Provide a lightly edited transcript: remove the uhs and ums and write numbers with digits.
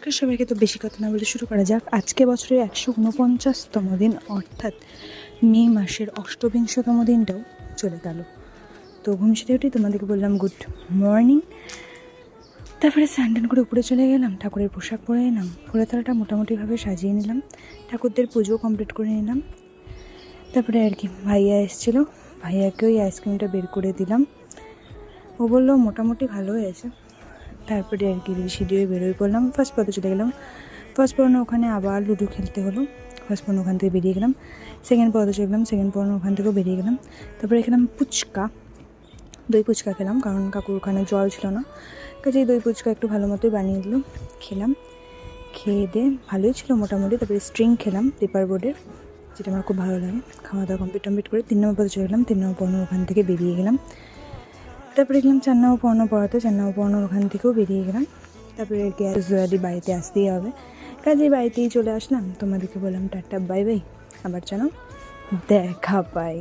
নমস্কার সবাইকে। তো বেশি কথা না বলে শুরু করা যাক। আজকে বছরের 149তম দিন, অর্থাৎ মে মাসের অষ্টবিংশতম দিনটাও চলে গেল। তো ঘুম সেরে উঠি তোমাদেরকে বললাম গুড মর্নিং। তারপরে স্নান করে উপরে চলে গেলাম, ঠাকুরের পোশাক পরে নিলাম, ফুলের থালাটা মোটামুটিভাবে সাজিয়ে নিলাম, ঠাকুরদের পুজো কমপ্লিট করে নিলাম। তারপরে আর কি ভাইয়া এসেছিলো, ভাইয়াকে ওই আইসক্রিমটা বের করে দিলাম। ও বললো মোটামুটি ভালো হয়েছে। তারপরে আর কি সিঁড়ি বেরোয় পড়লাম, ফার্স্ট পথে চলে গেলাম। ফার্স্ট পড়ানো ওখানে আবার লুডো খেলতে হলো। ফার্স্ট পড়ানো ওখান থেকে বেরিয়ে গেলাম, সেকেন্ড পথে চলে গেলাম, সেকেন্ড পড়ানো ওখান থেকেও বেরিয়ে গেলাম। তারপরে খেলাম ফুচকা, দই ফুচকা খেলাম, কারণ কাকুর ওখানে জল ছিল না, কাজেই দই ফুচকা একটু ভালো মতোই বানিয়ে দিল, খেলাম। খেয়ে দিয়ে ভালোই ছিল মোটামুটি। তারপরে স্ট্রিং খেলাম পেপার বোর্ডের, যেটা আমার খুব ভালো লাগে। খাওয়া দাওয়া কমপ্লিট করে 3 নম্বর পথে চলে গেলাম, 3 নম্বর পড়ানো ওখান থেকে বেরিয়ে গেলাম। তারপরে গেলাম 4 নম্বর পড়ানো পড়াতে, 4 নম্বর পড়ানোর ওখান থেকেও বেরিয়ে গেলাম। তারপরে গ্যাস বাড়িতে আসতেই হবে, কাজেই বাড়িতেই চলে আসলাম। তোমাদেরকে বললাম টাটা বাই বাই, আবার যেন দেখা পাই।